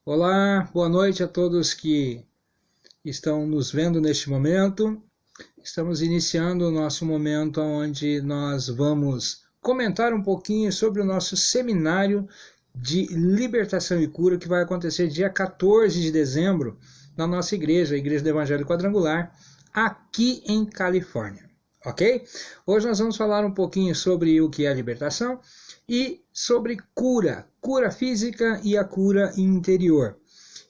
Olá, boa noite a todos que estão nos vendo neste momento. Estamos iniciando o nosso momento onde nós vamos comentar um pouquinho sobre o nosso seminário de libertação e cura que vai acontecer dia 14 de dezembro na nossa igreja, a Igreja do Evangelho Quadrangular, aqui em Califórnia. Ok? Hoje nós vamos falar um pouquinho sobre o que é libertação e sobre cura física e a cura interior.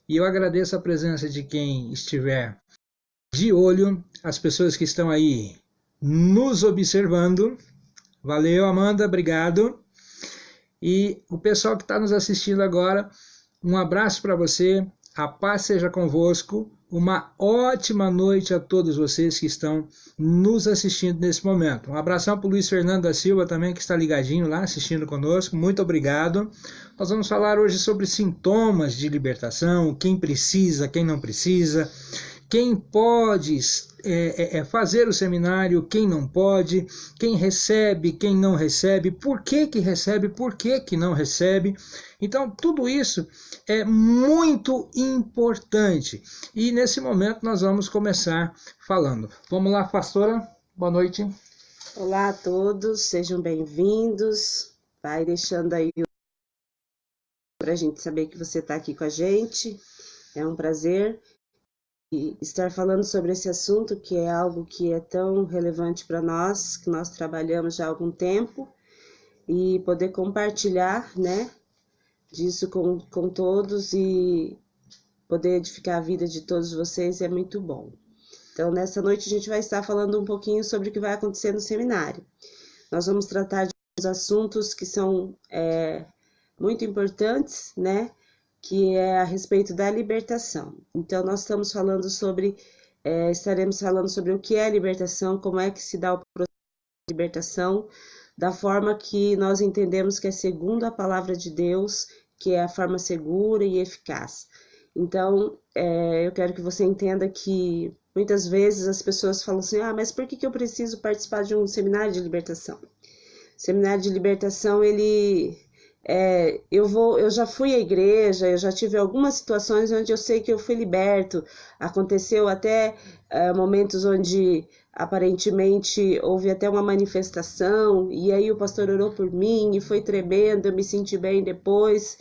E eu agradeço a presença de quem estiver de olho, as pessoas que estão aí nos observando. Valeu, Amanda, obrigado. E o pessoal que está nos assistindo agora, um abraço para você, a paz seja convosco, uma ótima noite a todos vocês que estão nos assistindo nesse momento. Um abração para o Luiz Fernando da Silva também, que está ligadinho lá, assistindo conosco, muito obrigado. Nós vamos falar hoje sobre sintomas de libertação, quem precisa, quem não precisa, quem pode fazer o seminário, quem não pode, quem recebe, quem não recebe, por que recebe, por que não recebe. Então, tudo isso é muito importante. E nesse momento nós vamos começar falando. Vamos lá, pastora, boa noite. Olá a todos, sejam bem-vindos. Vai deixando aí para a gente saber que você está aqui com a gente. É um prazer estar falando sobre esse assunto, que é algo que é tão relevante para nós, que nós trabalhamos já há algum tempo, e poder compartilhar, né, disso com todos e poder edificar a vida de todos vocês é muito bom. Então, nessa noite a gente vai estar falando um pouquinho sobre o que vai acontecer no seminário. Nós vamos tratar de assuntos que são muito importantes, né, que é a respeito da libertação. Então, nós estamos falando estaremos falando sobre o que é a libertação, como é que se dá o processo de libertação, da forma que nós entendemos que é segundo a palavra de Deus, que é a forma segura e eficaz. Então, eu quero que você entenda que muitas vezes as pessoas falam assim, mas por que eu preciso participar de um seminário de libertação? O seminário de libertação, eu já fui à igreja, eu já tive algumas situações onde eu sei que eu fui liberto. Aconteceu até momentos onde aparentemente houve até uma manifestação, e aí o pastor orou por mim, e foi tremendo, eu me senti bem depois.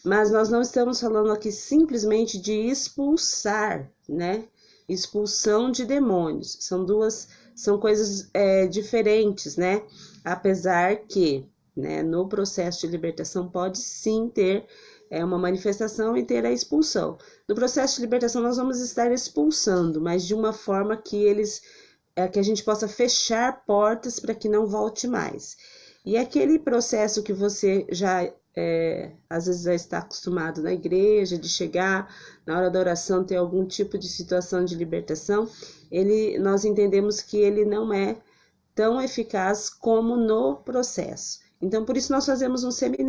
Mas nós não estamos falando aqui simplesmente de expulsar, né? Expulsão de demônios. São coisas diferentes, né? Apesar que, né, no processo de libertação pode sim ter uma manifestação e ter a expulsão. No processo de libertação nós vamos estar expulsando, mas de uma forma que que a gente possa fechar portas para que não volte mais. E aquele processo que você já às vezes já está acostumado na igreja, de chegar na hora da oração, ter algum tipo de situação de libertação, nós entendemos que ele não é tão eficaz como no processo. Então, por isso nós fazemos um seminário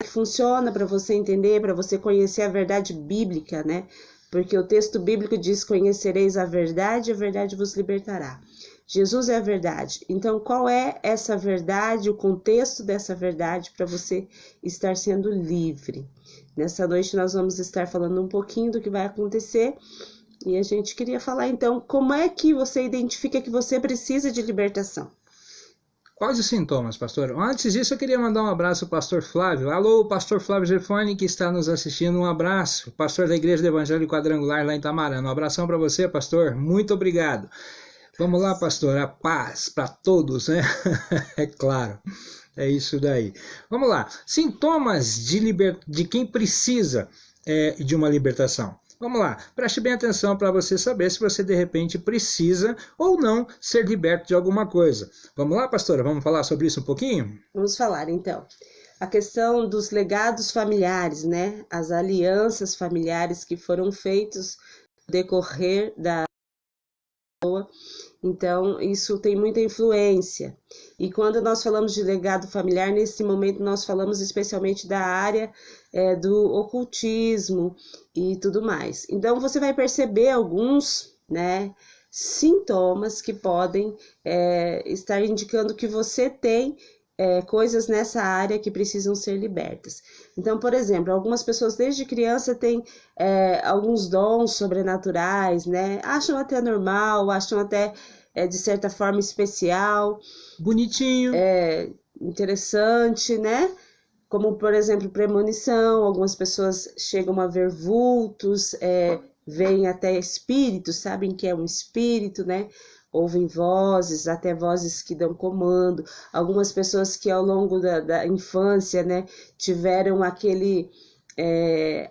que funciona para você entender, para você conhecer a verdade bíblica, né? Porque o texto bíblico diz, conhecereis a verdade vos libertará. Jesus é a verdade. Então, qual é essa verdade, o contexto dessa verdade para você estar sendo livre? Nessa noite nós vamos estar falando um pouquinho do que vai acontecer e a gente queria falar então como é que você identifica que você precisa de libertação. Quais os sintomas, pastor? Antes disso, eu queria mandar um abraço ao pastor Flávio. Alô, pastor Flávio Gerfone, que está nos assistindo. Um abraço. Pastor da Igreja do Evangelho Quadrangular, lá em Tamarana. Um abração para você, pastor. Muito obrigado. Vamos lá, pastor. A paz para todos, né? É claro. É isso daí. Vamos lá. Sintomas de quem precisa de uma libertação. Vamos lá, preste bem atenção para você saber se você de repente precisa ou não ser liberto de alguma coisa. Vamos lá, pastora, vamos falar sobre isso um pouquinho? Vamos falar então. A questão dos legados familiares, né? As alianças familiares que foram feitos no decorrer da pessoa. Então, isso tem muita influência. E quando nós falamos de legado familiar, nesse momento nós falamos especialmente da área do ocultismo e tudo mais. Então, você vai perceber alguns, né, sintomas que podem estar indicando que você tem coisas nessa área que precisam ser libertas. Então, por exemplo, algumas pessoas desde criança têm alguns dons sobrenaturais, né? Acham até normal, acham até de certa forma especial. Bonitinho. Interessante, né? Como, por exemplo, premonição, algumas pessoas chegam a ver vultos, veem até espíritos, sabem que é um espírito, né? Ouvem vozes, até vozes que dão comando. Algumas pessoas que ao longo da infância, né, tiveram aquele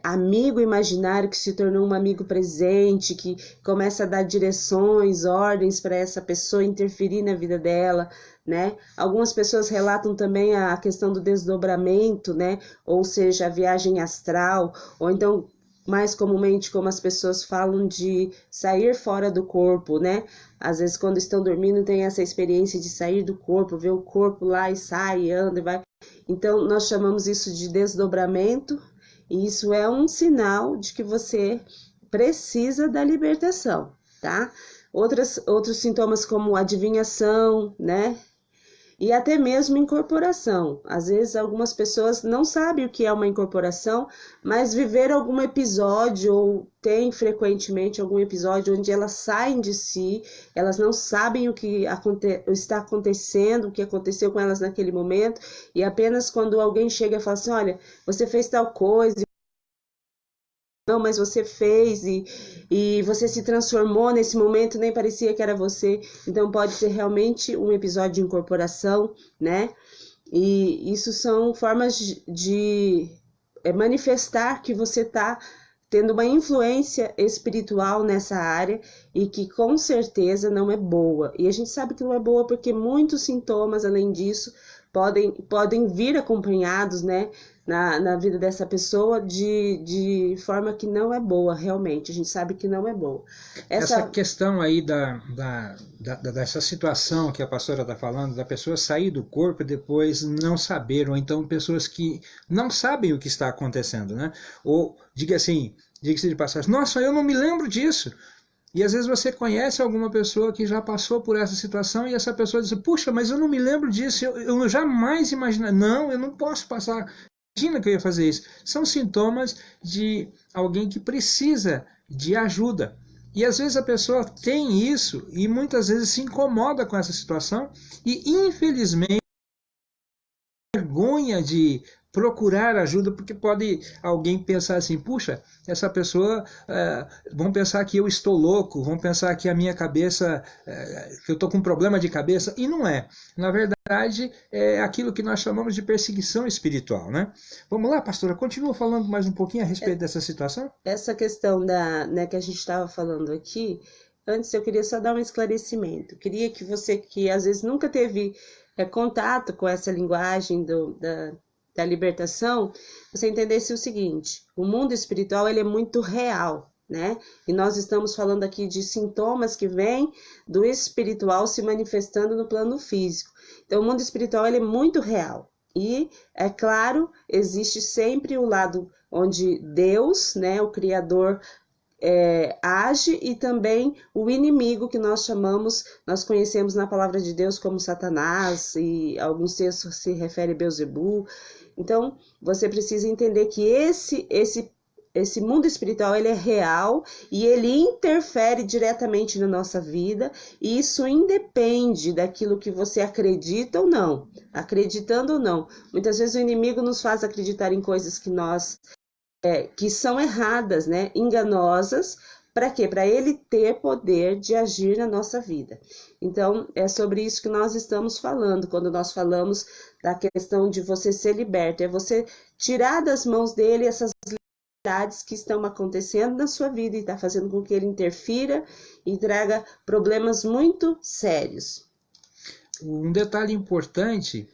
amigo imaginário que se tornou um amigo presente, que começa a dar direções, ordens para essa pessoa interferir na vida dela, né? Algumas pessoas relatam também a questão do desdobramento, né? Ou seja, a viagem astral, ou então mais comumente como as pessoas falam de sair fora do corpo, né? Às vezes quando estão dormindo tem essa experiência de sair do corpo, ver o corpo lá e sai, anda e vai. Então nós chamamos isso de desdobramento, e isso é um sinal de que você precisa da libertação, tá? Outros sintomas como adivinhação, né? E até mesmo incorporação. Às vezes algumas pessoas não sabem o que é uma incorporação, mas viveram algum episódio ou tem frequentemente algum episódio onde elas saem de si, elas não sabem o que está acontecendo, o que aconteceu com elas naquele momento, e apenas quando alguém chega e fala assim, olha, você fez tal coisa, não, mas você fez e você se transformou nesse momento, nem parecia que era você. Então pode ser realmente um episódio de incorporação, né? E isso são formas de manifestar que você está tendo uma influência espiritual nessa área e que com certeza não é boa. E a gente sabe que não é boa porque muitos sintomas, além disso, podem vir acompanhados, né, na vida dessa pessoa de forma que não é boa, realmente. A gente sabe que não é boa. Essa questão aí dessa situação que a pastora está falando, da pessoa sair do corpo e depois não saber, ou então pessoas que não sabem o que está acontecendo, né? Ou, diga-se de passagem, nossa, eu não me lembro disso. E às vezes você conhece alguma pessoa que já passou por essa situação e essa pessoa diz, puxa, mas eu não me lembro disso, eu jamais imaginei. Não, eu não posso passar. Imagina que eu ia fazer isso. São sintomas de alguém que precisa de ajuda. E às vezes a pessoa tem isso e muitas vezes se incomoda com essa situação e infelizmente vergonha de procurar ajuda, porque pode alguém pensar assim, puxa, essa pessoa, vão pensar que eu estou louco, vão pensar que a minha cabeça, que eu estou com um problema de cabeça, e não é. Na verdade, é aquilo que nós chamamos de perseguição espiritual, né? Vamos lá, pastora, continua falando mais um pouquinho a respeito dessa situação? Essa questão né, que a gente estava falando aqui, antes eu queria só dar um esclarecimento. Queria que você, que às vezes nunca teve contato com essa linguagem da libertação, você entendesse o seguinte, o mundo espiritual ele é muito real, né? E nós estamos falando aqui de sintomas que vêm do espiritual se manifestando no plano físico. Então o mundo espiritual ele é muito real. E, é claro, existe sempre o lado onde Deus, né, o Criador, age, e também o inimigo que nós conhecemos na palavra de Deus como Satanás, e alguns textos se referem a Beelzebul. Então, você precisa entender que esse mundo espiritual ele é real e ele interfere diretamente na nossa vida, e isso independe daquilo que você acredita ou não. Acreditando ou não. Muitas vezes o inimigo nos faz acreditar em coisas que são erradas, né? Enganosas. Para quê? Para ele ter poder de agir na nossa vida. Então, é sobre isso que nós estamos falando, quando nós falamos da questão de você ser liberto. É você tirar das mãos dele essas liberdades que estão acontecendo na sua vida e está fazendo com que ele interfira e traga problemas muito sérios. Um detalhe importante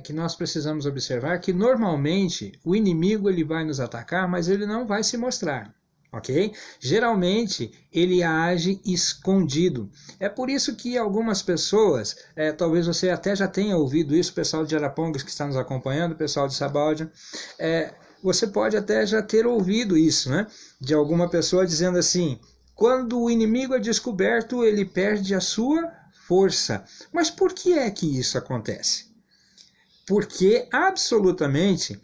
que nós precisamos observar é que normalmente o inimigo ele vai nos atacar, mas ele não vai se mostrar. Ok? Geralmente ele age escondido. É por isso que algumas pessoas, talvez você até já tenha ouvido isso, o pessoal de Arapongas que está nos acompanhando, o pessoal de Sabáudia, você pode até já ter ouvido isso, né? De alguma pessoa dizendo assim, quando o inimigo é descoberto, ele perde a sua força. Mas por que é que isso acontece? Porque absolutamente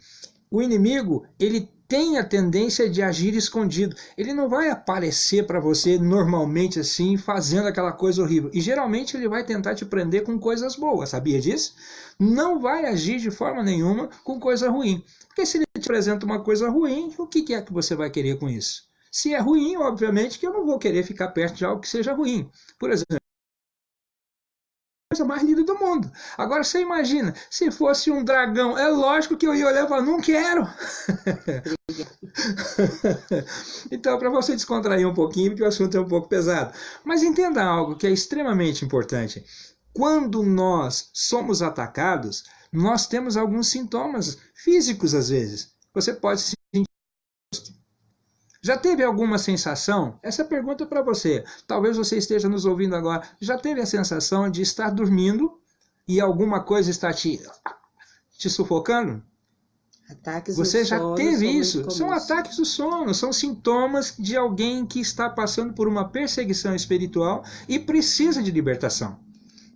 o inimigo, ele tem a tendência de agir escondido. Ele não vai aparecer para você normalmente assim, fazendo aquela coisa horrível. E geralmente ele vai tentar te prender com coisas boas, sabia disso? Não vai agir de forma nenhuma com coisa ruim. Porque se ele te apresenta uma coisa ruim, o que é que você vai querer com isso? Se é ruim, obviamente que eu não vou querer ficar perto de algo que seja ruim. Por exemplo, coisa mais linda do mundo. Agora você imagina, se fosse um dragão, é lógico que eu ia olhar e falar, não quero. Então, para você descontrair um pouquinho, porque o assunto é um pouco pesado. Mas entenda algo que é extremamente importante. Quando nós somos atacados, nós temos alguns sintomas físicos às vezes. Você pode se sentir. Já teve alguma sensação? Essa pergunta é para você. Talvez você esteja nos ouvindo agora. Já teve a sensação de estar dormindo e alguma coisa está te sufocando? Ataques Você do já sono teve são isso? muito São comuns. ataques do sono, são sintomas de alguém que está passando por uma perseguição espiritual e precisa de libertação.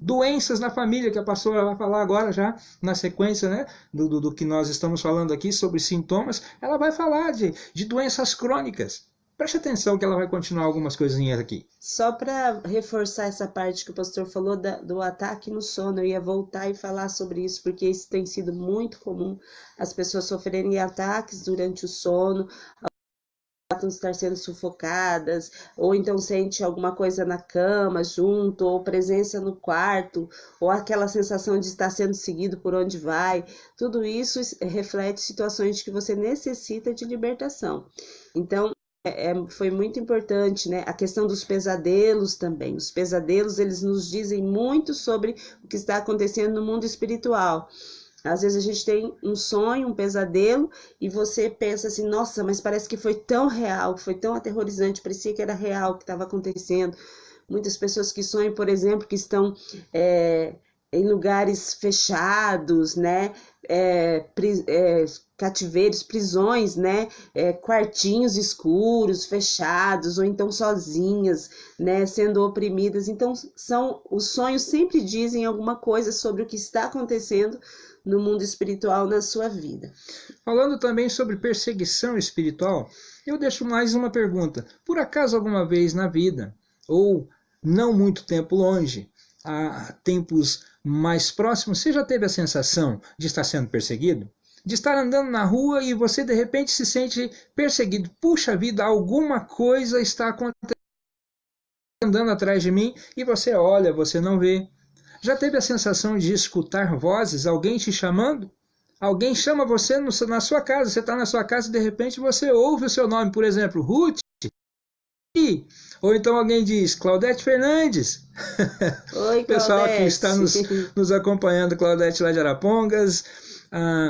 Doenças na família, que a pastora vai falar agora já na sequência, né, do que nós estamos falando aqui sobre sintomas, ela vai falar de doenças crônicas. Preste atenção que ela vai continuar algumas coisinhas aqui. Só para reforçar essa parte que o pastor falou do ataque no sono, eu ia voltar e falar sobre isso, porque isso tem sido muito comum, as pessoas sofrerem ataques durante o sono, estar sendo sufocadas, ou então sente alguma coisa na cama junto, ou presença no quarto, ou aquela sensação de estar sendo seguido por onde vai. Tudo isso reflete situações de que você necessita de libertação. Então, foi muito importante, né? A questão dos pesadelos também. Os pesadelos, eles nos dizem muito sobre o que está acontecendo no mundo espiritual. Às vezes a gente tem um sonho, um pesadelo, e você pensa assim, nossa, mas parece que foi tão real, foi tão aterrorizante, parecia que era real o que estava acontecendo. Muitas pessoas que sonham, por exemplo, que estão em lugares fechados, né? Cativeiros, prisões, né? Quartinhos escuros, fechados, ou então sozinhas, né? Sendo oprimidas. Então, os sonhos sempre dizem alguma coisa sobre o que está acontecendo no mundo espiritual na sua vida. Falando também sobre perseguição espiritual, eu deixo mais uma pergunta. Por acaso alguma vez na vida, ou não muito tempo longe, há tempos mais próximos, você já teve a sensação de estar sendo perseguido? De estar andando na rua e você de repente se sente perseguido. Puxa vida, alguma coisa está acontecendo andando atrás de mim e você olha, você não vê. Já teve a sensação de escutar vozes, alguém te chamando? Alguém chama você na sua casa, você está na sua casa e de repente você ouve o seu nome, por exemplo, Ruth. Ou então alguém diz, Claudete Fernandes. Oi, Claudete. Pessoal que está nos acompanhando, Claudete lá de Arapongas.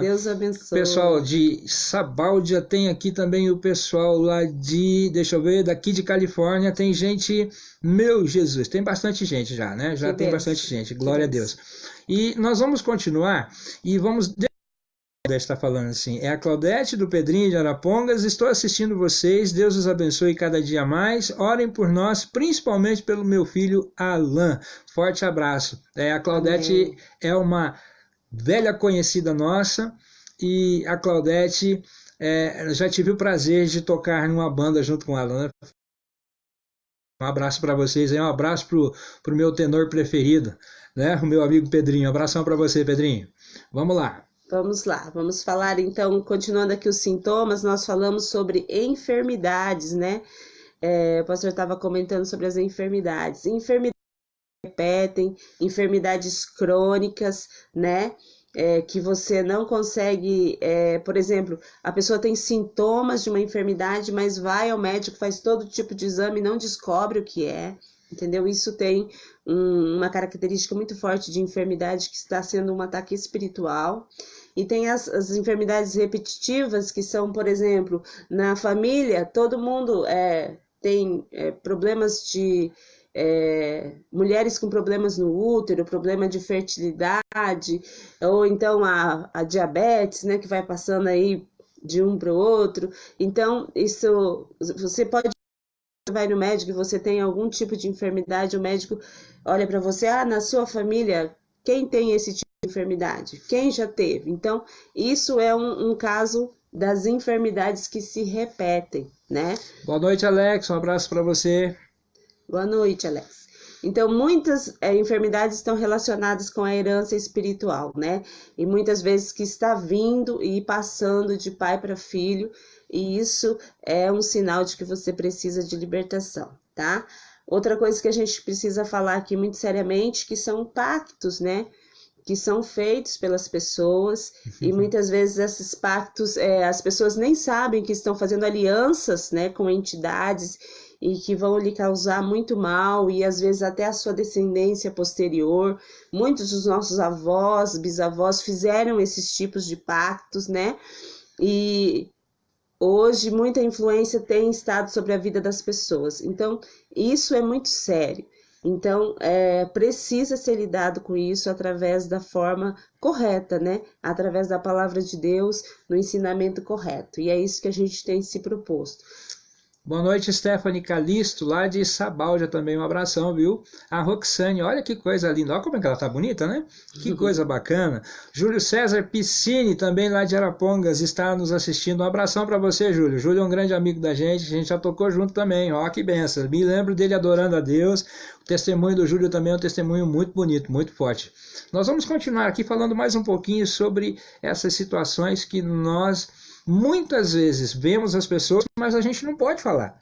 Deus abençoe. Pessoal de Sabáudia, tem aqui também o pessoal lá deixa eu ver, daqui de Califórnia, tem gente, meu Jesus, tem bastante gente já, né? Já tem bastante gente, glória a Deus. E nós vamos continuar e vamos... Claudete está falando assim, é a Claudete do Pedrinho de Arapongas, estou assistindo vocês, Deus os abençoe cada dia mais, orem por nós, principalmente pelo meu filho Alan, forte abraço. A Claudete Amém. É uma velha conhecida nossa, e a Claudete já tive o prazer de tocar numa banda junto com ela, né? Um abraço para vocês, um abraço pro meu tenor preferido, né? O meu amigo Pedrinho, um abração para você, Pedrinho. Vamos lá. Vamos lá, vamos falar então, continuando aqui os sintomas, nós falamos sobre enfermidades, né? O pastor estava comentando sobre as enfermidades. Enfermidades repetem, enfermidades crônicas, né? Que você não consegue, por exemplo, a pessoa tem sintomas de uma enfermidade, mas vai ao médico, faz todo tipo de exame e não descobre o que é, entendeu? Isso tem uma característica muito forte de enfermidade que está sendo um ataque espiritual. E tem as enfermidades repetitivas, que são, por exemplo, na família, todo mundo tem problemas de... mulheres com problemas no útero, problema de fertilidade, ou então a diabetes, né, que vai passando aí de um para o outro. Então, isso, você vai no médico e você tem algum tipo de enfermidade, o médico olha para você, na sua família, quem tem esse tipo de enfermidade? Quem já teve? Então, isso é um caso das enfermidades que se repetem, né? Boa noite, Alex. Um abraço para você. Boa noite, Alex. Então, muitas enfermidades estão relacionadas com a herança espiritual, né? E muitas vezes que está vindo e passando de pai para filho, e isso é um sinal de que você precisa de libertação, tá? Outra coisa que a gente precisa falar aqui muito seriamente, que são pactos, né? Que são feitos pelas pessoas, e muitas vezes esses pactos, as pessoas nem sabem que estão fazendo alianças, né, com entidades, e que vão lhe causar muito mal, e às vezes até a sua descendência posterior. Muitos dos nossos avós, bisavós fizeram esses tipos de pactos, né? E hoje muita influência tem estado sobre a vida das pessoas. Então, isso é muito sério. Então, precisa ser lidado com isso através da forma correta, né? Através da palavra de Deus, no ensinamento correto. E é isso que a gente tem se proposto. Boa noite, Stephanie Calisto, lá de Sabáldia também, um abração, viu? A Roxane, olha que coisa linda, olha como é que ela tá bonita, né? Que coisa bacana. Júlio César Piscine, também lá de Arapongas, está nos assistindo. Um abração para você, Júlio. Júlio é um grande amigo da gente, a gente já tocou junto também, ó, que benção. Me lembro dele adorando a Deus. O testemunho do Júlio também é um testemunho muito bonito, muito forte. Nós vamos continuar aqui falando mais um pouquinho sobre essas situações que nós muitas vezes vemos as pessoas, mas a gente não pode falar.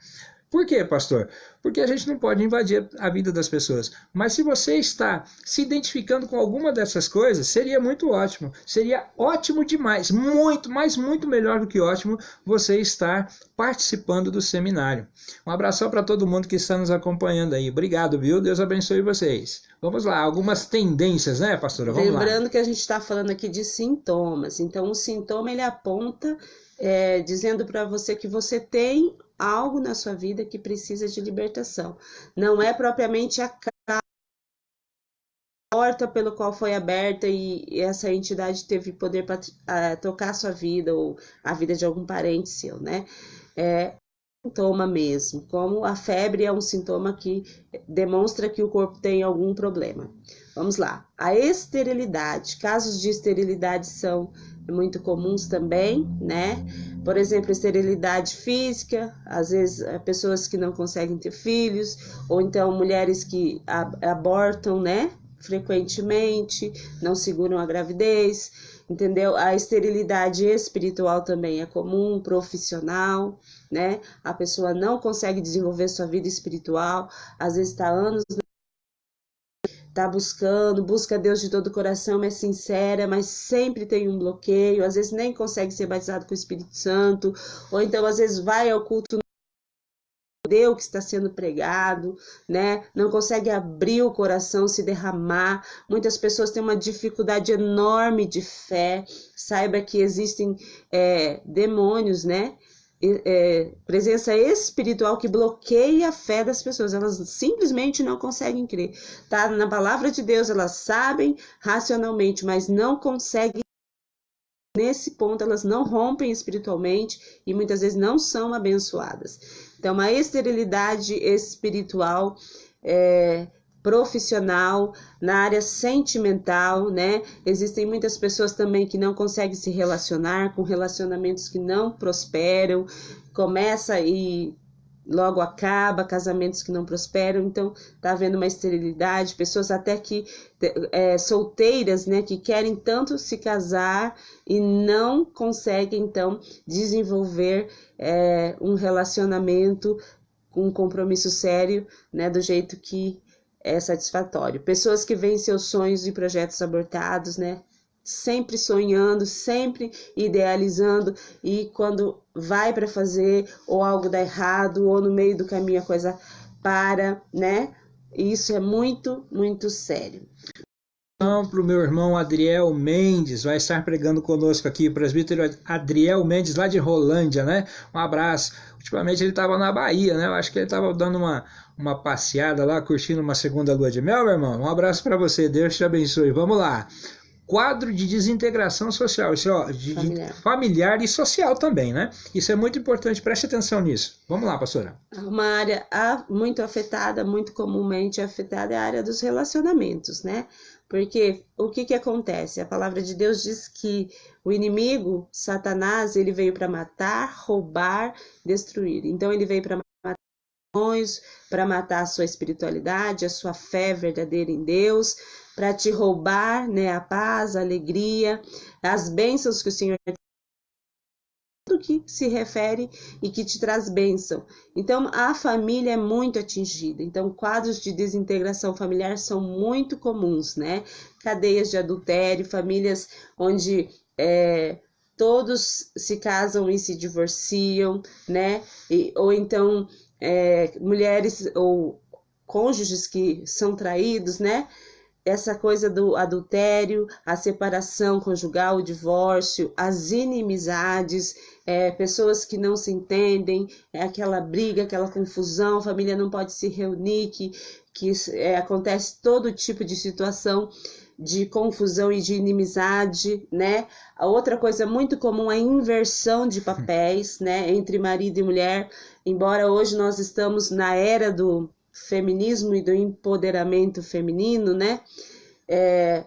Por quê, pastor? Porque a gente não pode invadir a vida das pessoas. Mas se você está se identificando com alguma dessas coisas, seria muito ótimo. Seria ótimo demais, muito, mas muito melhor do que ótimo você estar participando do seminário. Um abração para todo mundo que está nos acompanhando aí. Obrigado, viu? Deus abençoe vocês. Vamos lá, algumas tendências, né, pastora? Vamos lá. Lembrando que a gente está falando aqui de sintomas. Então, o sintoma, ele aponta, dizendo para você que você tem algo na sua vida que precisa de libertação. Não é propriamente a porta pelo qual foi aberta e essa entidade teve poder para tocar a sua vida ou a vida de algum parente seu, né? É um sintoma mesmo, como a febre é um sintoma que demonstra que o corpo tem algum problema. Vamos lá. A esterilidade, casos de esterilidade são muito comuns também, né? Por exemplo, esterilidade física, às vezes pessoas que não conseguem ter filhos, ou então mulheres que abortam, né? Frequentemente, não seguram a gravidez, entendeu? A esterilidade espiritual também é comum, profissional, né? A pessoa não consegue desenvolver sua vida espiritual, às vezes está anos, está busca Deus de todo o coração, é sincera, mas sempre tem um bloqueio, às vezes nem consegue ser batizado com o Espírito Santo, ou então às vezes vai ao culto o que está sendo pregado, né? Não consegue abrir o coração, se derramar. Muitas pessoas têm uma dificuldade enorme de fé. Saiba que existem demônios, né? Presença espiritual que bloqueia a fé das pessoas. Elas simplesmente não conseguem crer. Tá na palavra de Deus, elas sabem racionalmente, mas não conseguem. Nesse ponto, elas não rompem espiritualmente e muitas vezes não são abençoadas. Então, a esterilidade espiritual, profissional, na área sentimental, né? Existem muitas pessoas também que não conseguem se relacionar, com relacionamentos que não prosperam, começa e logo acaba, casamentos que não prosperam, então tá havendo uma esterilidade, pessoas até que solteiras, né, que querem tanto se casar e não conseguem então desenvolver um relacionamento com um compromisso sério, né, do jeito que é satisfatório. Pessoas que veem seus sonhos e projetos abortados, né, sempre sonhando, sempre idealizando, e quando vai para fazer, ou algo dá errado, ou no meio do caminho a coisa para, né? E isso é muito, muito sério. Para o meu irmão Adriel Mendes, vai estar pregando conosco aqui, o presbítero Adriel Mendes, lá de Rolândia, né? Um abraço. Ultimamente ele estava na Bahia, né? Eu acho que ele estava dando uma passeada lá, curtindo uma segunda lua de mel, meu irmão. Um abraço para você, Deus te abençoe. Vamos lá. Quadro de desintegração social, isso, ó, familiar e social também, né? Isso é muito importante, preste atenção nisso. Vamos lá, pastora. Uma área muito afetada, muito comumente afetada, é a área dos relacionamentos, né? Porque o que acontece? A palavra de Deus diz que o inimigo, Satanás, ele veio para matar, roubar, destruir. Então ele veio para matar sonhos, para matar a sua espiritualidade, a sua fé verdadeira em Deus, para te roubar, né, a paz, a alegria, as bênçãos que o Senhor tudo que se refere e que te traz bênção. Então, a família é muito atingida. Então, quadros de desintegração familiar são muito comuns, né? Cadeias de adultério, famílias onde todos se casam e se divorciam, né? Ou então, mulheres ou cônjuges que são traídos, né? Essa coisa do adultério, a separação conjugal, o divórcio, as inimizades, pessoas que não se entendem, aquela briga, aquela confusão, a família não pode se reunir, que acontece todo tipo de situação de confusão e de inimizade, né? A outra coisa muito comum é a inversão de papéis, né, entre marido e mulher, embora hoje nós estamos na era do feminismo e do empoderamento feminino, né?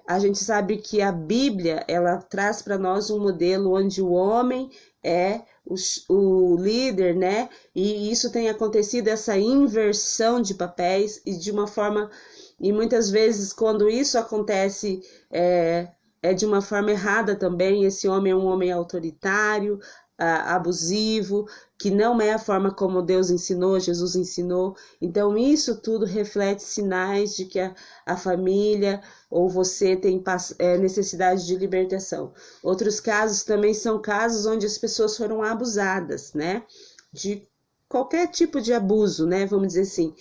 A gente sabe que a Bíblia, ela traz para nós um modelo onde o homem é o líder, né? E isso tem acontecido, essa inversão de papéis, e de uma forma, e muitas vezes quando isso acontece, é de uma forma errada também. Esse homem é um homem autoritário, abusivo, que não é a forma como Deus ensinou, Jesus ensinou. Então isso tudo reflete sinais de que a família ou você tem necessidade de libertação. Outros casos também são casos onde as pessoas foram abusadas, né? De qualquer tipo de abuso, né? Vamos dizer assim,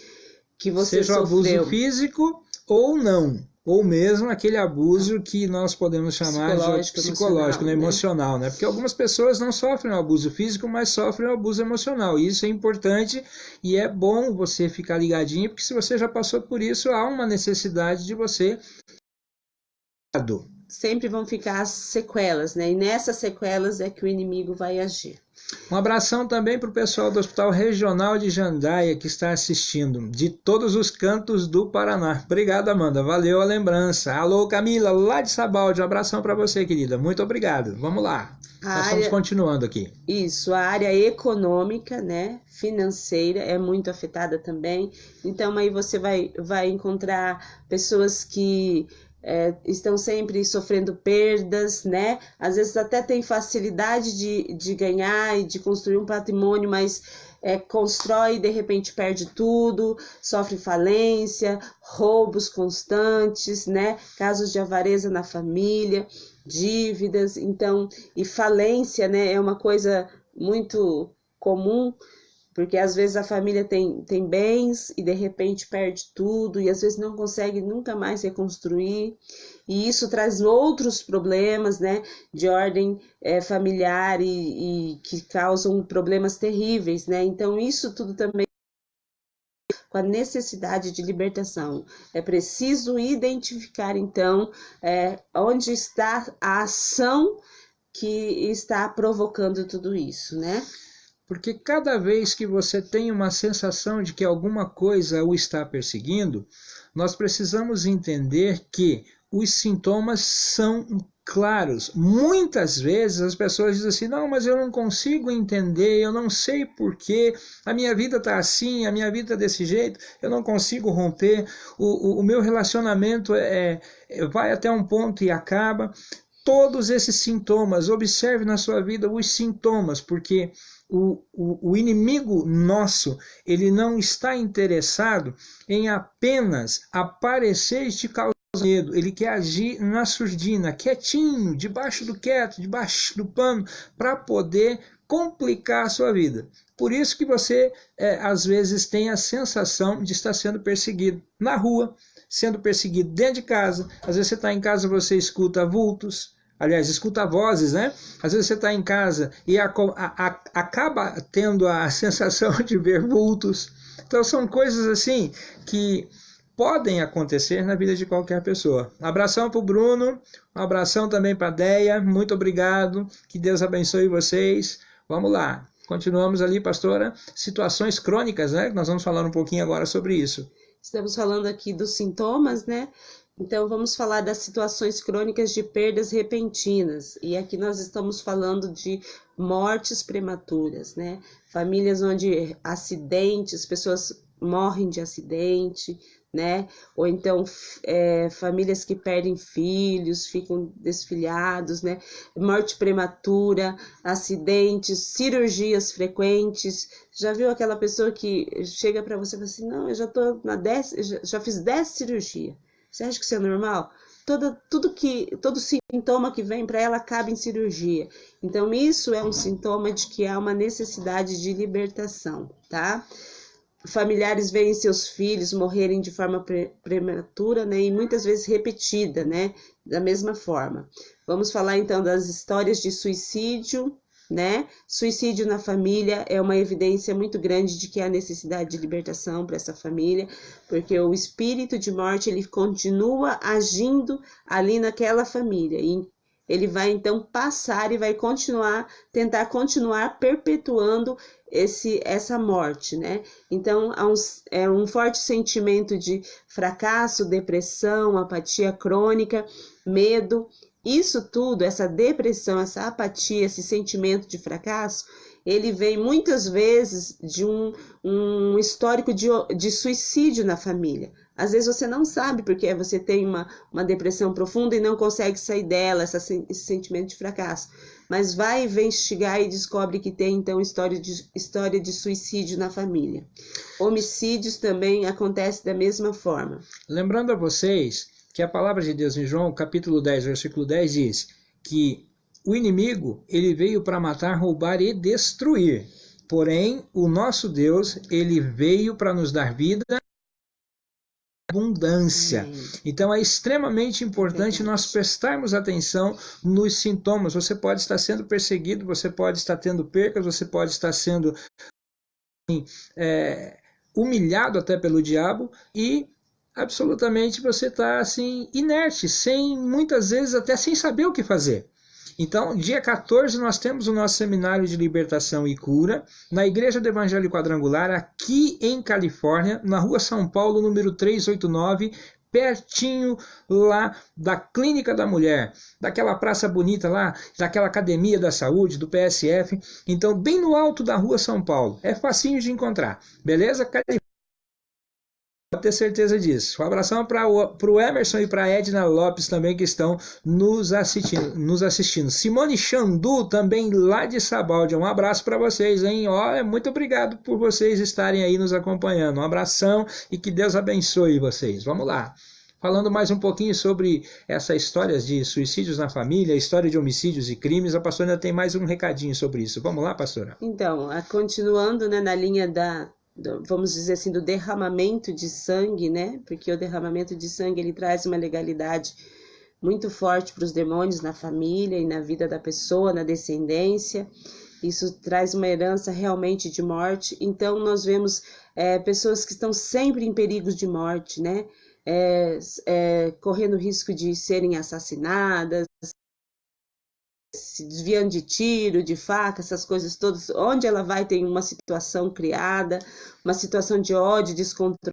que você seja sofreu. Abuso físico ou não. Ou mesmo aquele abuso que nós podemos chamar de psicológico, né? Emocional, né? Porque algumas pessoas não sofrem o abuso físico, mas sofrem o abuso emocional. E isso é importante e é bom você ficar ligadinho, porque se você já passou por isso, há uma necessidade de você... Sempre vão ficar as sequelas, né? E nessas sequelas é que o inimigo vai agir. Um abração também para o pessoal do Hospital Regional de Jandaia que está assistindo, de todos os cantos do Paraná. Obrigado, Amanda. Valeu a lembrança. Alô, Camila, lá de Sabaldi. Um abração para você, querida. Muito obrigado. Vamos lá. Nós estamos continuando aqui. Isso, a área econômica, né, financeira é muito afetada também. Então aí você vai encontrar pessoas que estão sempre sofrendo perdas, né? Às vezes até tem facilidade de ganhar e de construir um patrimônio, mas constrói e de repente perde tudo, sofre falência, roubos constantes, né? Casos de avareza na família, dívidas. Então, e falência, né, é uma coisa muito comum, porque às vezes a família tem bens e de repente perde tudo, e às vezes não consegue nunca mais reconstruir, e isso traz outros problemas, né, de ordem familiar e que causam problemas terríveis, né? Então isso tudo também com a necessidade de libertação. É preciso identificar então onde está a ação que está provocando tudo isso, né? Porque cada vez que você tem uma sensação de que alguma coisa o está perseguindo, nós precisamos entender que os sintomas são claros. Muitas vezes as pessoas dizem assim, não, mas eu não consigo entender, eu não sei porquê, a minha vida está assim, a minha vida está desse jeito, eu não consigo romper, o meu relacionamento vai até um ponto e acaba. Todos esses sintomas, observe na sua vida os sintomas, porque o inimigo nosso, ele não está interessado em apenas aparecer e te causar medo, ele quer agir na surdina, quietinho, debaixo do quieto, debaixo do pano, para poder complicar a sua vida. Por isso que você, às vezes, tem a sensação de estar sendo perseguido na rua, sendo perseguido dentro de casa. Às vezes você está em casa, você escuta vultos, aliás, escuta vozes, né? Às vezes você está em casa e acaba tendo a sensação de ver vultos. Então são coisas assim que podem acontecer na vida de qualquer pessoa. Um abração para o Bruno, um abração também para a Deia, muito obrigado, que Deus abençoe vocês. Vamos lá, continuamos ali, pastora, situações crônicas, né? Nós vamos falar um pouquinho agora sobre isso. Estamos falando aqui dos sintomas, né? Então, vamos falar das situações crônicas de perdas repentinas. E aqui nós estamos falando de mortes prematuras, né? Famílias onde acidentes, pessoas morrem de acidente, né? Ou então famílias que perdem filhos, ficam desfilhados, né? Morte prematura, acidentes, cirurgias frequentes. Já viu aquela pessoa que chega para você e fala assim, não, eu já tô na 10, já fiz 10 cirurgias. Você acha que isso é normal? Todo sintoma que vem para ela acaba em cirurgia. Então, isso é um sintoma de que há uma necessidade de libertação, tá? Familiares veem seus filhos morrerem de forma prematura, né? E muitas vezes repetida, né? Da mesma forma. Vamos falar então das histórias de suicídio, né? Suicídio na família é uma evidência muito grande de que há necessidade de libertação para essa família, porque o espírito de morte ele continua agindo ali naquela família e ele vai então passar e vai tentar continuar perpetuando essa morte, né? Então é um forte sentimento de fracasso, depressão, apatia crônica, medo. Isso tudo, essa depressão, essa apatia, esse sentimento de fracasso, ele vem muitas vezes de um histórico de suicídio na família. Às vezes você não sabe porque você tem uma depressão profunda e não consegue sair dela, esse sentimento de fracasso. Mas vai investigar e descobre que tem, então, história de suicídio na família. Homicídios também acontecem da mesma forma. Lembrando a vocês que a palavra de Deus em João, capítulo 10, versículo 10, diz que o inimigo, ele veio para matar, roubar e destruir. Porém, o nosso Deus, ele veio para nos dar vida e abundância. Então, é extremamente importante nós prestarmos atenção nos sintomas. Você pode estar sendo perseguido, você pode estar tendo percas, você pode estar sendo humilhado até pelo diabo e absolutamente você está assim, inerte, muitas vezes até sem saber o que fazer. Então, dia 14 nós temos o nosso seminário de libertação e cura na Igreja do Evangelho Quadrangular, aqui em Califórnia, na rua São Paulo, número 389, pertinho lá da Clínica da Mulher, daquela praça bonita lá, daquela Academia da Saúde, do PSF. Então, bem no alto da rua São Paulo. É facinho de encontrar. Beleza? Pode ter certeza disso. Um abração para o Emerson e para a Edna Lopes também que estão nos assistindo. Simone Xandu também lá de Sabaldia. Um abraço para vocês, hein? Olha, muito obrigado por vocês estarem aí nos acompanhando. Um abração e que Deus abençoe vocês. Vamos lá. Falando mais um pouquinho sobre essas histórias de suicídios na família, história de homicídios e crimes, a pastora ainda tem mais um recadinho sobre isso. Vamos lá, pastora? Então, continuando, né, na linha vamos dizer assim, do derramamento de sangue, né? Porque o derramamento de sangue, ele traz uma legalidade muito forte para os demônios na família e na vida da pessoa, na descendência. Isso traz uma herança realmente de morte. Então, nós vemos pessoas que estão sempre em perigos de morte, né? Correndo risco de serem assassinadas, se desviando de tiro, de faca, essas coisas todas. Onde ela vai tem uma situação criada, uma situação de ódio, descontrole,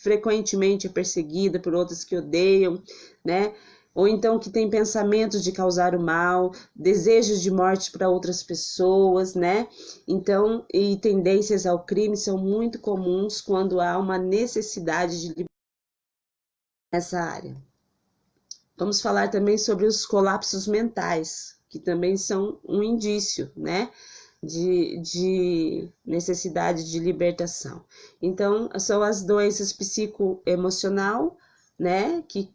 frequentemente é perseguida por outros que odeiam, né? Ou então que tem pensamentos de causar o mal, desejos de morte para outras pessoas, né? Então, e tendências ao crime são muito comuns quando há uma necessidade de libertação nessa área. Vamos falar também sobre os colapsos mentais, que também são um indício, né, de necessidade de libertação. Então, são as doenças psicoemocional, né, que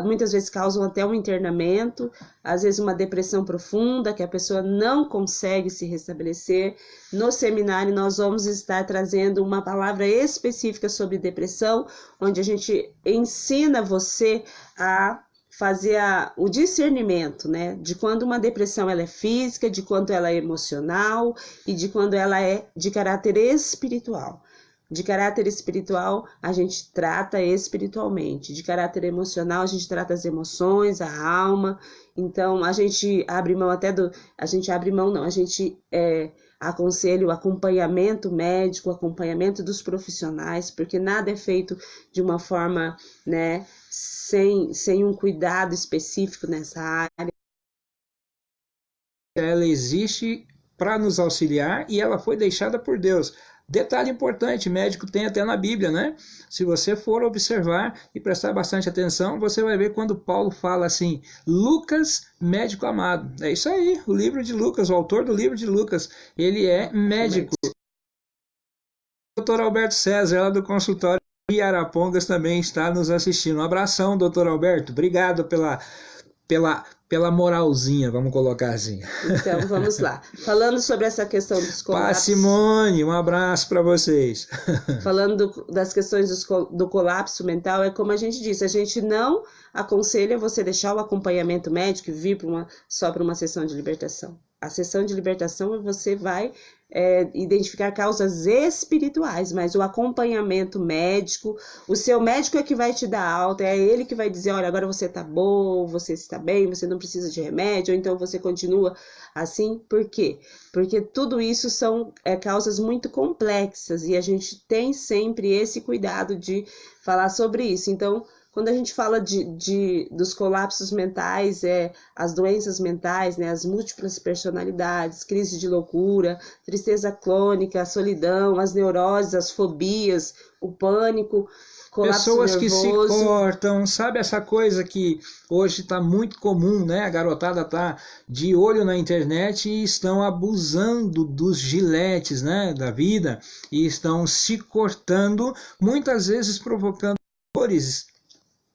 muitas vezes causam até um internamento, às vezes uma depressão profunda, que a pessoa não consegue se restabelecer. No seminário nós vamos estar trazendo uma palavra específica sobre depressão, onde a gente ensina você a fazer o discernimento, né, de quando uma depressão ela é física, de quando ela é emocional e de quando ela é de caráter espiritual. De caráter espiritual, a gente trata espiritualmente. De caráter emocional, a gente trata as emoções, a alma. Então, a gente abre mão até do... A gente abre mão, não. A gente aconselha o acompanhamento médico, o acompanhamento dos profissionais, porque nada é feito de uma forma, né, sem um cuidado específico nessa área. Ela existe para nos auxiliar e ela foi deixada por Deus. Detalhe importante, médico tem até na Bíblia, né? Se você for observar e prestar bastante atenção, você vai ver quando Paulo fala assim, Lucas, médico amado. É isso aí, o livro de Lucas, o autor do livro de Lucas, ele é médico. O Dr. Alberto César, lá do consultório de Arapongas, também está nos assistindo. Um abração, doutor Alberto. Obrigado pela moralzinha, vamos colocar assim. Então, vamos lá. Falando sobre essa questão dos colapsos... Simone, um abraço para vocês. Falando das questões do colapso mental, é como a gente disse, a gente não aconselha você deixar o acompanhamento médico e vir só para uma sessão de libertação. A sessão de libertação você vai identificar causas espirituais, mas o acompanhamento médico, o seu médico é que vai te dar alta, é ele que vai dizer, olha, agora você está bom, você está bem, você não precisa de remédio, ou então você continua assim. Por quê? Porque tudo isso são causas muito complexas e a gente tem sempre esse cuidado de falar sobre isso. Então, quando a gente fala dos colapsos mentais, as doenças mentais, né, as múltiplas personalidades, crise de loucura, tristeza crônica, a solidão, as neuroses, as fobias, o pânico, colapso pessoas nervoso. Que se cortam, sabe essa coisa que hoje está muito comum, né? A garotada está de olho na internet e estão abusando dos giletes, né, da vida e estão se cortando, muitas vezes provocando dores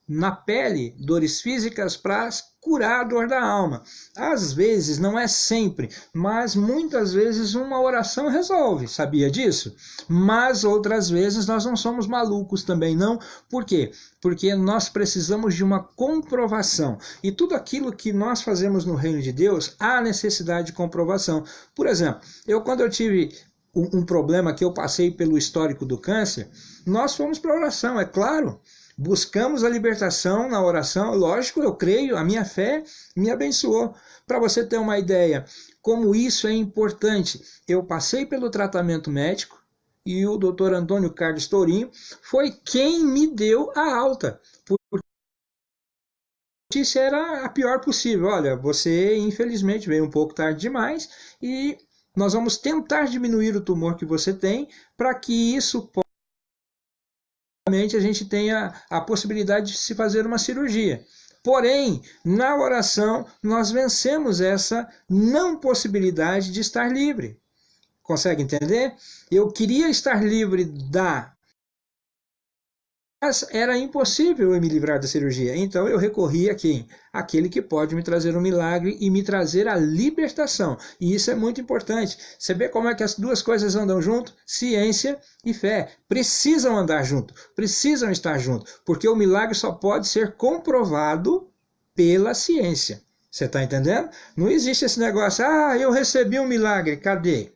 na pele, dores físicas para curar a dor da alma. Às vezes, não é sempre, mas muitas vezes uma oração resolve, sabia disso? Mas outras vezes nós não somos malucos também, não. Por quê? Porque nós precisamos de uma comprovação. E tudo aquilo que nós fazemos no reino de Deus, há necessidade de comprovação. Por exemplo, quando eu tive um problema que eu passei pelo histórico do câncer, nós fomos para a oração, é claro. Buscamos a libertação na oração, lógico, eu creio, a minha fé me abençoou. Para você ter uma ideia, como isso é importante, eu passei pelo tratamento médico e o Dr. Antônio Carlos Tourinho foi quem me deu a alta. Porque a notícia era a pior possível. Olha, você infelizmente veio um pouco tarde demais e nós vamos tentar diminuir o tumor que você tem para que isso possa... a gente tenha a possibilidade de se fazer uma cirurgia. Porém, na oração, nós vencemos essa não possibilidade de estar livre. Consegue entender? Eu queria estar livre mas era impossível eu me livrar da cirurgia. Então eu recorri a quem? Aquele que pode me trazer um milagre e me trazer a libertação. E isso é muito importante. Você vê como é que as duas coisas andam junto? Ciência e fé. Precisam andar junto, precisam estar junto, porque o milagre só pode ser comprovado pela ciência. Você está entendendo? Não existe esse negócio, eu recebi um milagre, cadê?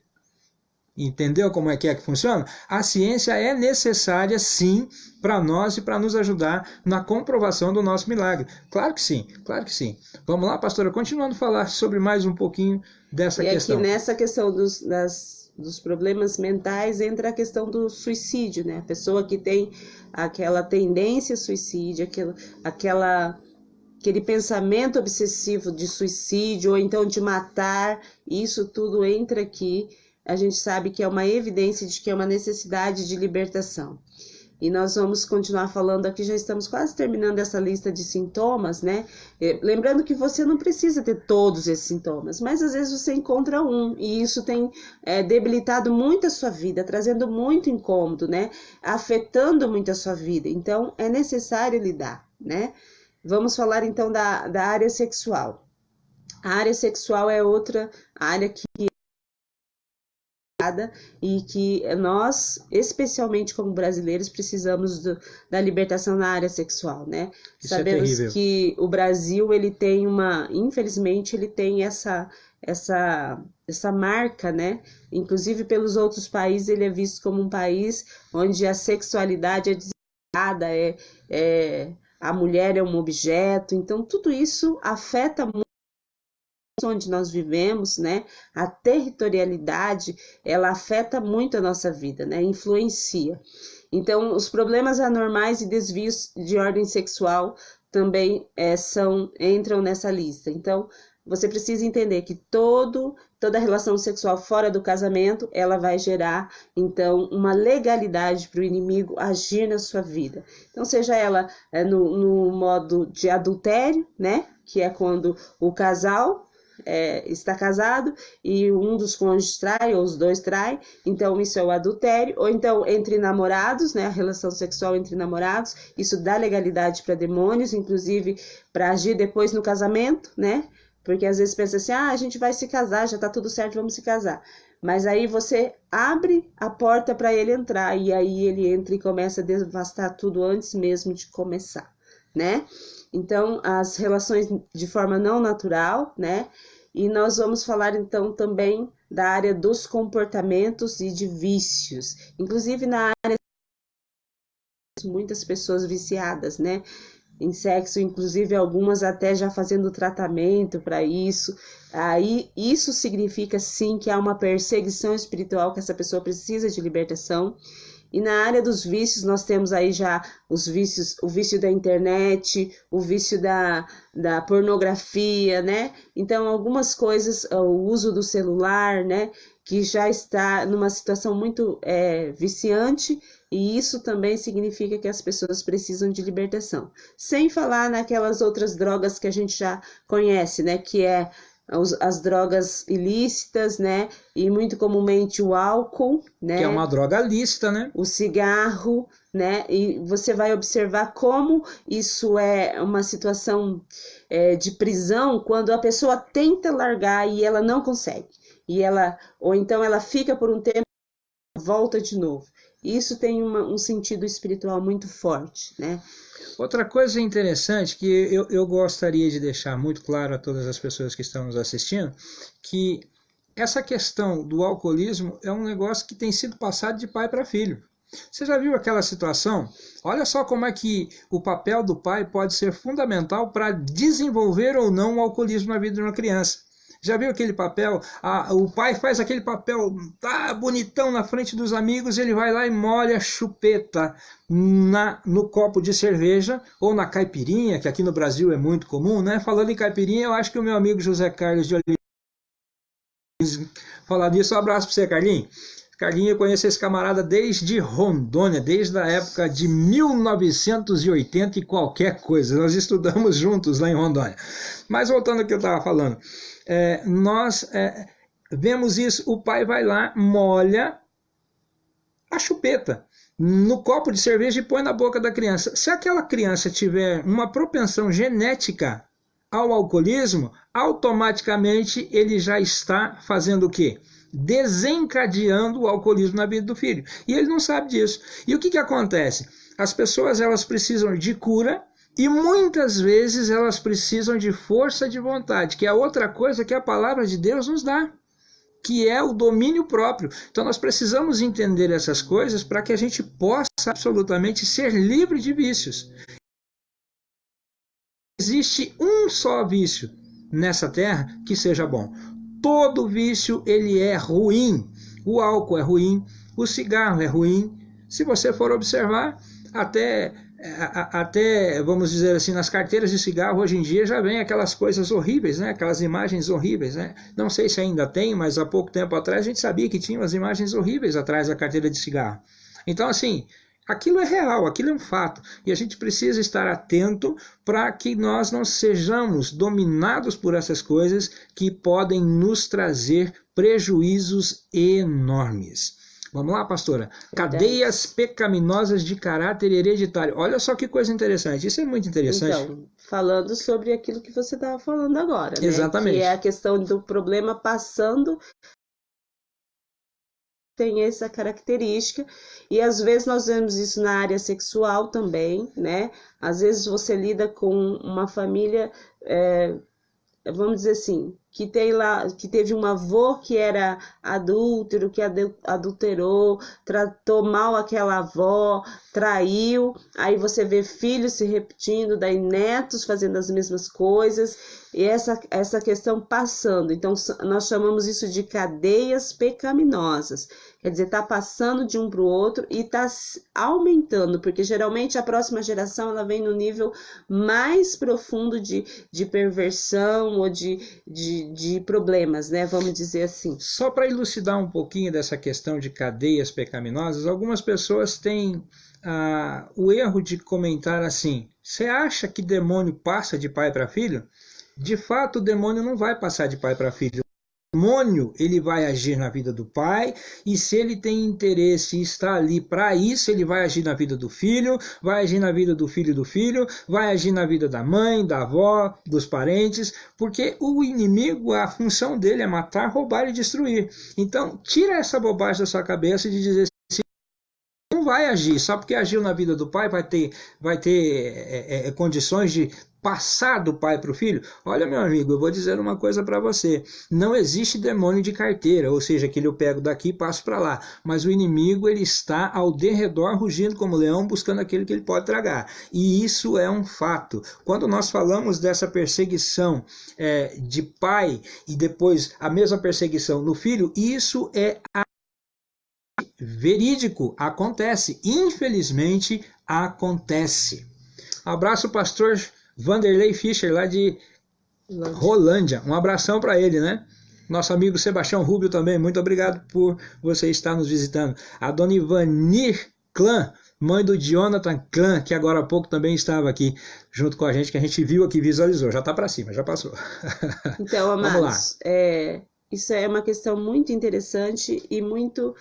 Entendeu como é que funciona? A ciência é necessária, sim, para nós e para nos ajudar na comprovação do nosso milagre. Claro que sim, claro que sim. Vamos lá, pastora, continuando a falar sobre mais um pouquinho dessa questão. E aqui nessa questão dos problemas mentais entra a questão do suicídio, né? A pessoa que tem aquela tendência a suicídio, aquele pensamento obsessivo de suicídio ou então de matar, isso tudo entra aqui. A gente sabe que é uma evidência de que é uma necessidade de libertação. E nós vamos continuar falando aqui, já estamos quase terminando essa lista de sintomas, né? Lembrando que você não precisa ter todos esses sintomas, mas às vezes você encontra um, e isso tem debilitado muito a sua vida, trazendo muito incômodo, né? Afetando muito a sua vida. Então, é necessário lidar, né? Vamos falar então da área sexual. A área sexual é outra área que e que nós, especialmente como brasileiros, precisamos da libertação na área sexual, né? Isso Sabemos é que o Brasil, ele tem infelizmente, ele tem essa marca, né? Inclusive pelos outros países ele é visto como um país onde a sexualidade é desejada, a mulher é um objeto. Então tudo isso afeta muito onde nós vivemos, né? A territorialidade, ela afeta muito a nossa vida, né? Influencia. Então, os problemas anormais e desvios de ordem sexual também entram nessa lista. Então, você precisa entender que toda relação sexual fora do casamento, ela vai gerar, então, uma legalidade para o inimigo agir na sua vida. Então, seja ela no modo de adultério, né? Que é quando o casal está casado e um dos cônjuges trai, ou os dois traem, então isso é o adultério, ou então entre namorados, né, a relação sexual entre namorados, isso dá legalidade para demônios, inclusive para agir depois no casamento, né, porque às vezes pensa assim, a gente vai se casar, já tá tudo certo, vamos se casar, mas aí você abre a porta para ele entrar, e aí ele entra e começa a devastar tudo antes mesmo de começar, né. Então, as relações de forma não natural, né? E nós vamos falar então também da área dos comportamentos e de vícios. Inclusive na área muitas pessoas viciadas, né? Em sexo, inclusive algumas até já fazendo tratamento para isso. Aí isso significa sim que há uma perseguição espiritual, que essa pessoa precisa de libertação. E na área dos vícios, nós temos aí já os vícios, o vício da internet, o vício da pornografia, né? Então, algumas coisas, o uso do celular, né? Que já está numa situação muito viciante, e isso também significa que as pessoas precisam de libertação. Sem falar naquelas outras drogas que a gente já conhece, né? Que é as drogas ilícitas, né? E muito comumente o álcool, né? Que é uma droga lícita, né? O cigarro, né? E você vai observar como isso é uma situação de prisão quando a pessoa tenta largar e ela não consegue. Ou então ela fica por um tempo e volta de novo. Isso tem um sentido espiritual muito forte, né? Outra coisa interessante que eu gostaria de deixar muito claro a todas as pessoas que estão nos assistindo, que essa questão do alcoolismo é um negócio que tem sido passado de pai para filho. Você já viu aquela situação? Olha só como é que o papel do pai pode ser fundamental para desenvolver ou não o alcoolismo na vida de uma criança. Já viu aquele papel? O pai faz aquele papel bonitão na frente dos amigos, ele vai lá e molha a chupeta no copo de cerveja ou na caipirinha, que aqui no Brasil é muito comum, né? Falando em caipirinha, eu acho que o meu amigo José Carlos de Oliveira falar disso. Um abraço para você, Carlinhos. Carlinhos, eu conheço esse camarada desde Rondônia, desde a época de 1980 e qualquer coisa. Nós estudamos juntos lá em Rondônia. Mas voltando ao que eu estava falando, nós vemos isso, o pai vai lá, molha a chupeta no copo de cerveja e põe na boca da criança. Se aquela criança tiver uma propensão genética ao alcoolismo, automaticamente ele já está fazendo o quê? Desencadeando o alcoolismo na vida do filho. E ele não sabe disso. E o que acontece? As pessoas elas precisam de cura e muitas vezes elas precisam de força de vontade, que é outra coisa que a palavra de Deus nos dá, que é o domínio próprio. Então nós precisamos entender essas coisas para que a gente possa absolutamente ser livre de vícios. Existe um só vício nessa terra que seja bom. Todo vício ele é ruim. O álcool é ruim, o cigarro é ruim. Se você for observar, até vamos dizer assim, nas carteiras de cigarro hoje em dia já vem aquelas coisas horríveis, né? Aquelas imagens horríveis, né? Não sei se ainda tem, mas há pouco tempo atrás a gente sabia que tinha umas imagens horríveis atrás da carteira de cigarro. Então assim, aquilo é real, aquilo é um fato. E a gente precisa estar atento para que nós não sejamos dominados por essas coisas que podem nos trazer prejuízos enormes. Vamos lá, pastora? Cadeias pecaminosas de caráter hereditário. Olha só que coisa interessante. Isso é muito interessante. Então, falando sobre aquilo que você estava falando agora, né? Exatamente. Que é a questão do problema passando, tem essa característica, e às vezes nós vemos isso na área sexual também, né? Às vezes você lida com uma família vamos dizer assim, que tem lá, que teve um avô que era adúltero, que adulterou, tratou mal aquela avó, traiu, aí você vê filhos se repetindo, daí netos fazendo as mesmas coisas, e essa questão passando. Então, nós chamamos isso de cadeias pecaminosas. Quer dizer, está passando de um para o outro e está aumentando, porque geralmente a próxima geração ela vem no nível mais profundo de perversão ou de problemas, né? Vamos dizer assim. Só para elucidar um pouquinho dessa questão de cadeias pecaminosas, algumas pessoas têm o erro de comentar assim: você acha que demônio passa de pai para filho? De fato, o demônio não vai passar de pai para filho. O demônio, ele vai agir na vida do pai, e se ele tem interesse e está ali para isso, ele vai agir na vida do filho, vai agir na vida do filho, vai agir na vida da mãe, da avó, dos parentes, porque o inimigo, a função dele é matar, roubar e destruir. Então, tira essa bobagem da sua cabeça de dizer assim: não vai agir, só porque agiu na vida do pai vai ter condições de passar do pai para o filho. Olha, meu amigo, eu vou dizer uma coisa para você: não existe demônio de carteira, ou seja, que eu pego daqui e passo para lá, mas o inimigo, ele está ao derredor, rugindo como leão, buscando aquele que ele pode tragar, e isso é um fato. Quando nós falamos dessa perseguição de pai e depois a mesma perseguição no filho, isso é verídico, acontece, infelizmente acontece. Abraço, pastor Vanderlei Fischer, lá de Rolândia. Um abração para ele, né? Nosso amigo Sebastião Rubio também, muito obrigado por você estar nos visitando. A dona Ivanir Clã, mãe do Jonathan Clã, que agora há pouco também estava aqui junto com a gente, que a gente viu aqui, visualizou. Já está para cima, já passou. Então, amados, isso é uma questão muito interessante e muito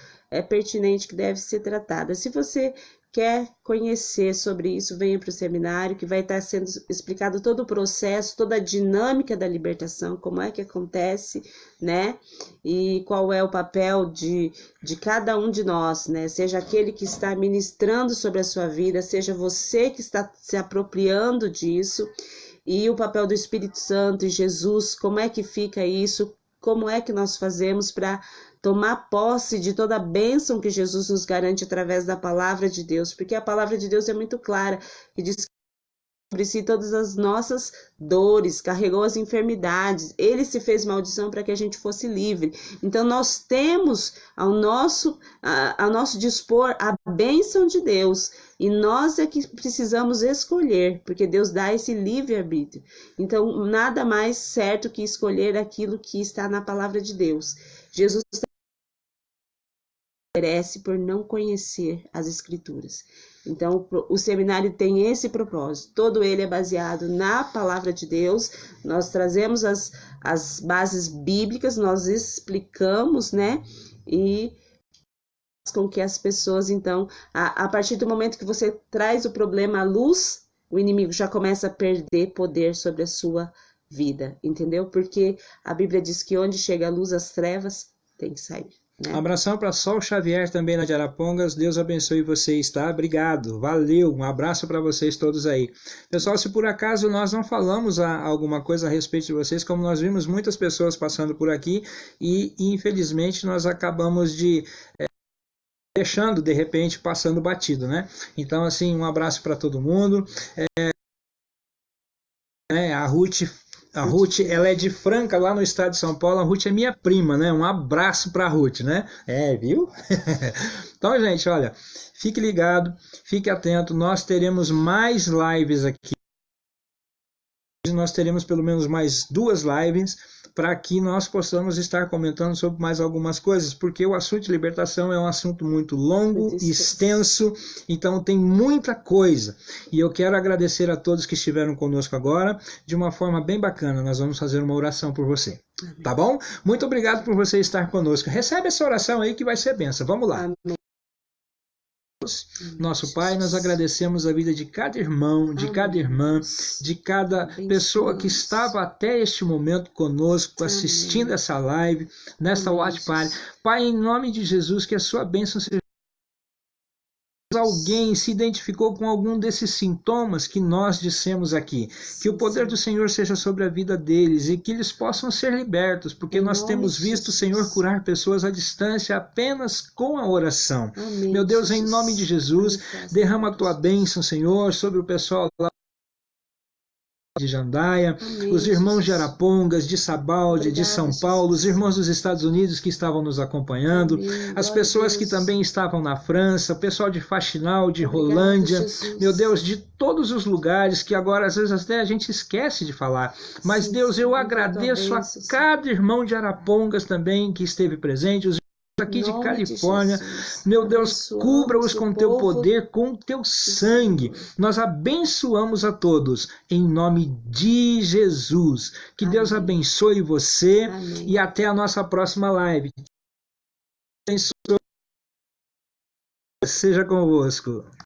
pertinente que deve ser tratada. Se você quer conhecer sobre isso, venha para o seminário, que vai estar sendo explicado todo o processo, toda a dinâmica da libertação, como é que acontece, né? E qual é o papel de cada um de nós, né? Seja aquele que está ministrando sobre a sua vida, seja você que está se apropriando disso, e o papel do Espírito Santo e Jesus, como é que fica isso, como é que nós fazemos para tomar posse de toda a bênção que Jesus nos garante através da palavra de Deus, porque a palavra de Deus é muito clara, e diz sobre si todas as nossas dores, carregou as enfermidades, ele se fez maldição para que a gente fosse livre. Então nós temos ao nosso dispor a bênção de Deus, e nós é que precisamos escolher, porque Deus dá esse livre-arbítrio. Então nada mais certo que escolher aquilo que está na palavra de Deus. Jesus perece por não conhecer as Escrituras. Então, o seminário tem esse propósito. Todo ele é baseado na palavra de Deus. Nós trazemos as bases bíblicas, nós explicamos, né? E com que as pessoas, então, a partir do momento que você traz o problema à luz, o inimigo já começa a perder poder sobre a sua vida, entendeu? Porque a Bíblia diz que onde chega a luz, as trevas têm que sair. Um abração para Sol Xavier também lá de Arapongas. Deus abençoe vocês, tá? Obrigado, valeu, um abraço para vocês todos aí. Pessoal, se por acaso nós não falamos alguma coisa a respeito de vocês, como nós vimos muitas pessoas passando por aqui e infelizmente nós acabamos deixando, de repente, passando batido, né? Então, assim, um abraço para todo mundo. A Ruth, ela é de Franca, lá no estado de São Paulo. A Ruth é minha prima, né? Um abraço para a Ruth, né? Viu? Então, gente, olha, fique ligado, fique atento. Nós teremos mais lives aqui. Nós teremos pelo menos mais 2 lives para que nós possamos estar comentando sobre mais algumas coisas, porque o assunto de libertação é um assunto muito longo e extenso, então tem muita coisa. E eu quero agradecer a todos que estiveram conosco agora, de uma forma bem bacana. Nós vamos fazer uma oração por você, tá bom? Muito obrigado por você estar conosco. Recebe essa oração aí que vai ser bênção. Vamos lá. Amém. Nosso Pai, nós agradecemos a vida de cada irmão, de cada irmã, de cada pessoa que estava até este momento conosco, assistindo essa live, nesta watch party. Pai, em nome de Jesus, que a sua bênção seja ao alguém se identificou com algum desses sintomas que nós dissemos aqui. Que o poder do Senhor seja sobre a vida deles e que eles possam ser libertos, porque nós temos visto o Senhor curar pessoas à distância apenas com a oração. Amém, Meu Deus, em Jesus. nome de Jesus, derrama a tua bênção, Senhor, sobre o pessoal lá de Jandaia, Amém, os irmãos de Jesus. Arapongas, de Sabaldi, de Obrigada, São Paulo, os Jesus. irmãos dos Estados Unidos que estavam nos acompanhando, Amém. as Glória pessoas a que Deus. também estavam na França, o pessoal de Faxinal, de Obrigada, Rolândia, Jesus. meu Deus, de todos os lugares que agora às vezes até a gente esquece de falar. Mas Sim, Deus, eu Senhor, agradeço a bênção, cada irmão de Arapongas também que esteve presente, os aqui de Em nome Califórnia, Jesus. meu Deus, Abençoamos cubra-os o com teu povo. poder, com teu sangue. Nós abençoamos a todos, em nome de Jesus. Que Deus Amém. abençoe você Amém. e até a nossa próxima live. Abençoe. Seja convosco.